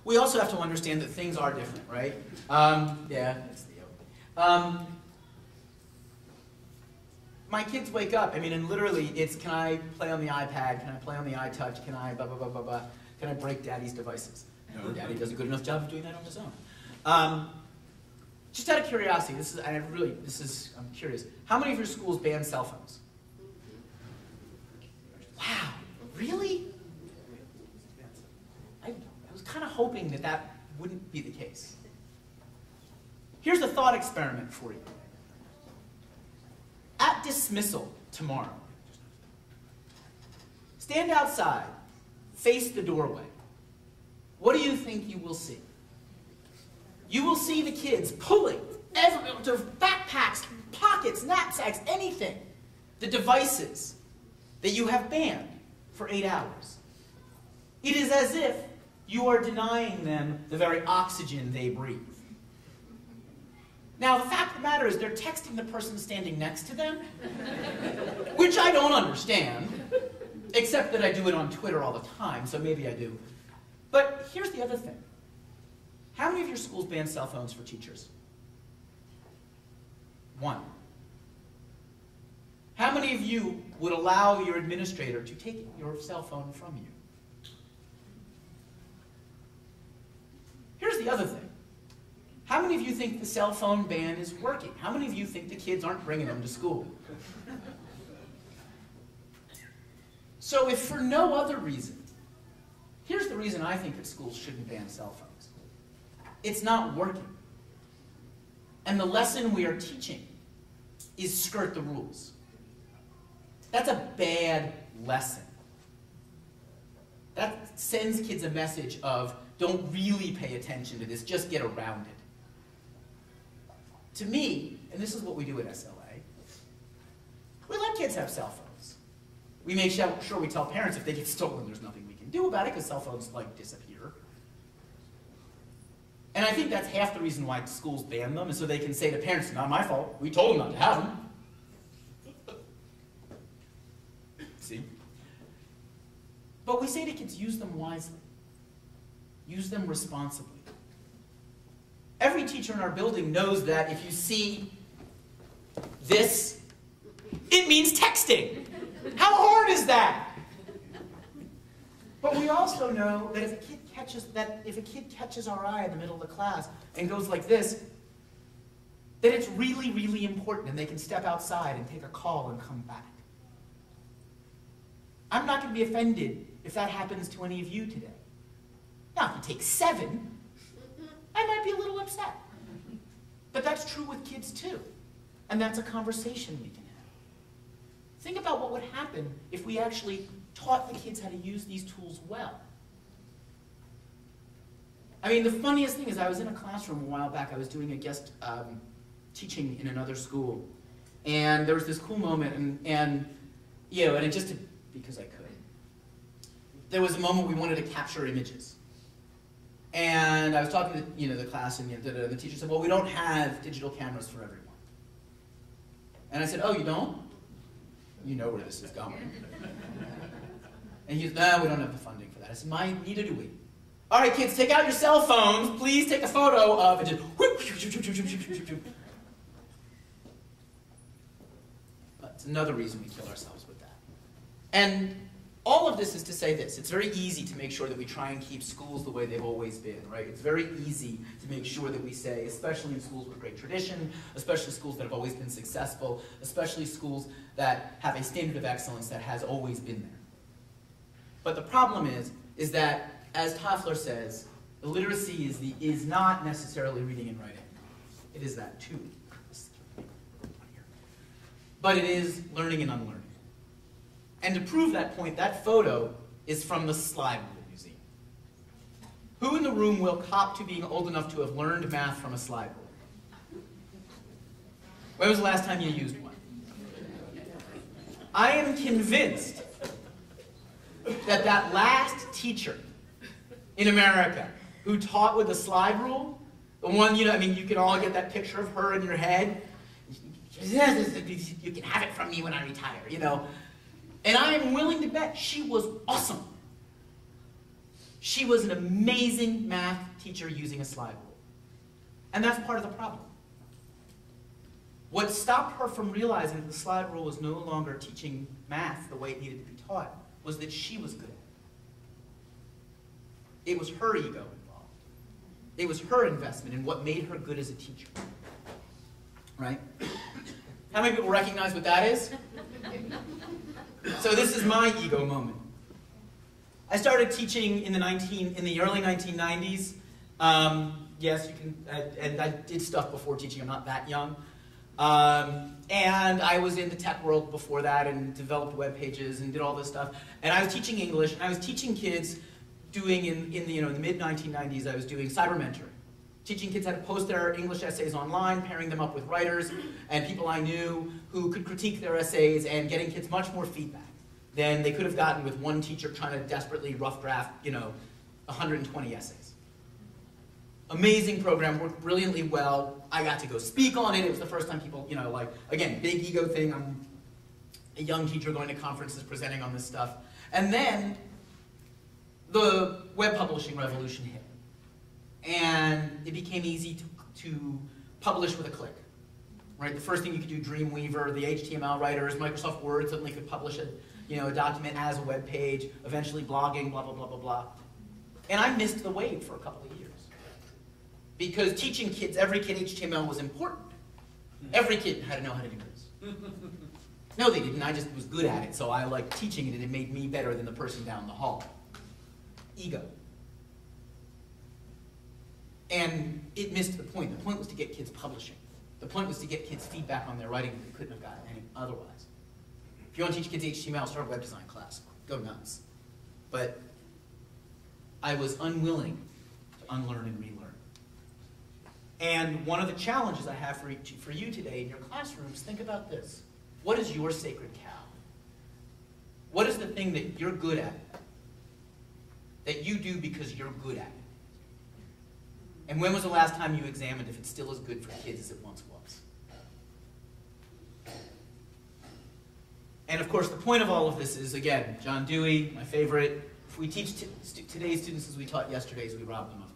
We also have to understand that things are different, right? Yeah, that's Theo. My kids wake up, I mean, and literally it's, can I play on the iPad? Can I play on the iTouch? Can I blah, blah, blah, blah, blah? Can I break Daddy's devices? No, Daddy does a good enough job of doing that on his own. Just out of curiosity, I'm curious. How many of your schools ban cell phones? Wow, really? I was kind of hoping that that wouldn't be the case. Here's a thought experiment for you. At dismissal tomorrow, stand outside, face the doorway. What do you think you will see? You will see the kids pulling their backpacks, pockets, knapsacks, anything, the devices that you have banned for 8 hours. It is as if you are denying them the very oxygen they breathe. Now, the fact of the matter is they're texting the person standing next to them, which I don't understand, except that I do it on Twitter all the time, so maybe I do. But here's the other thing. How many of your schools ban cell phones for teachers? 1. How many of you would allow your administrator to take your cell phone from you? Here's the other thing. How many of you think the cell phone ban is working? How many of you think the kids aren't bringing them to school? So if for no other reason, here's the reason I think that schools shouldn't ban cell phones. It's not working. And the lesson we are teaching is skirt the rules. That's a bad lesson. That sends kids a message of, don't really pay attention to this, just get around it. To me, and this is what we do at SLA, we let kids have cell phones. We make sure we tell parents if they get stolen, there's nothing we can do about it, because cell phones, like, disappear. And I think that's half the reason why schools ban them, is so they can say to parents, it's not my fault, we told them not to have them. See? But we say to kids, use them wisely. Use them responsibly. Every teacher in our building knows that if you see this, it means texting. How hard is that? But we also know that if a kid catches our eye in the middle of the class and goes like this, that it's really, really important and they can step outside and take a call and come back. I'm not going to be offended if that happens to any of you today. Now, if you take 7, I might be a little upset. But that's true with kids too. And that's a conversation we can have. Think about what would happen if we actually taught the kids how to use these tools well. I mean, the funniest thing is I was in a classroom a while back. I was doing a guest teaching in another school. And there was this cool moment, and it just, because I could. There was a moment we wanted to capture images. And I was talking to the class, and the teacher said, well, we don't have digital cameras for everyone. And I said, oh, you don't? You know where this is going. And he said, no, we don't have the funding for that. I said, neither do we. All right, kids, take out your cell phones. Please take a photo of it. That's another reason we kill ourselves with that. And all of this is to say this. It's very easy to make sure that we try and keep schools the way they've always been, right? It's very easy to make sure that we say, especially in schools with great tradition, especially schools that have always been successful, especially schools that have a standard of excellence that has always been there. But the problem is that, as Toffler says, illiteracy is not necessarily reading and writing. It is that too. But it is learning and unlearning. And to prove that point, that photo is from the Slide Rule Museum. Who in the room will cop to being old enough to have learned math from a slide rule? When was the last time you used one? I am convinced that last teacher in America who taught with the slide rule, the one, you can all get that picture of her in your head. You can have it from me when I retire, And I am willing to bet she was awesome. She was an amazing math teacher using a slide rule. And that's part of the problem. What stopped her from realizing that the slide rule was no longer teaching math the way it needed to be taught was that she was good at it. It was her ego involved. It was her investment in what made her good as a teacher. Right? How many people recognize what that is? So this is my ego moment. I started teaching in the early 1990s. Yes, you can, and I did stuff before teaching. I'm not that young. And I was in the tech world before that and developed web pages and did all this stuff. And I was teaching English, and I was teaching kids doing in the mid-1990s, I was doing cyber mentoring. Teaching kids how to post their English essays online, pairing them up with writers and people I knew who could critique their essays, and getting kids much more feedback than they could have gotten with one teacher trying to desperately rough draft, 120 essays. Amazing program, worked brilliantly well. I got to go speak on it. It was the first time people, again, big ego thing. I'm a young teacher going to conferences presenting on this stuff. And then the web publishing revolution hit. And it became easy to publish with a click. Right? The first thing you could do, Dreamweaver, the HTML writers, Microsoft Word suddenly could publish a document as a web page, eventually blogging, blah, blah, blah, blah, blah. And I missed the wave for a couple of years. Because teaching kids, every kid HTML was important. Every kid had to know how to do this. No, they didn't. I just was good at it, so I liked teaching it, and it made me better than the person down the hall. Ego. And it missed the point. The point was to get kids publishing. The point was to get kids feedback on their writing that they couldn't have gotten any otherwise. If you want to teach kids HTML, start a web design class. Go nuts. But I was unwilling to unlearn and relearn. And one of the challenges I have for you today in your classrooms, think about this. What is your sacred cow? What is the thing that you're good at? That you do because you're good at it? And when was the last time you examined if it's still as good for kids as it once was? And of course, the point of all of this is, again, John Dewey, my favorite, if we teach today's students as we taught yesterday's, we rob them of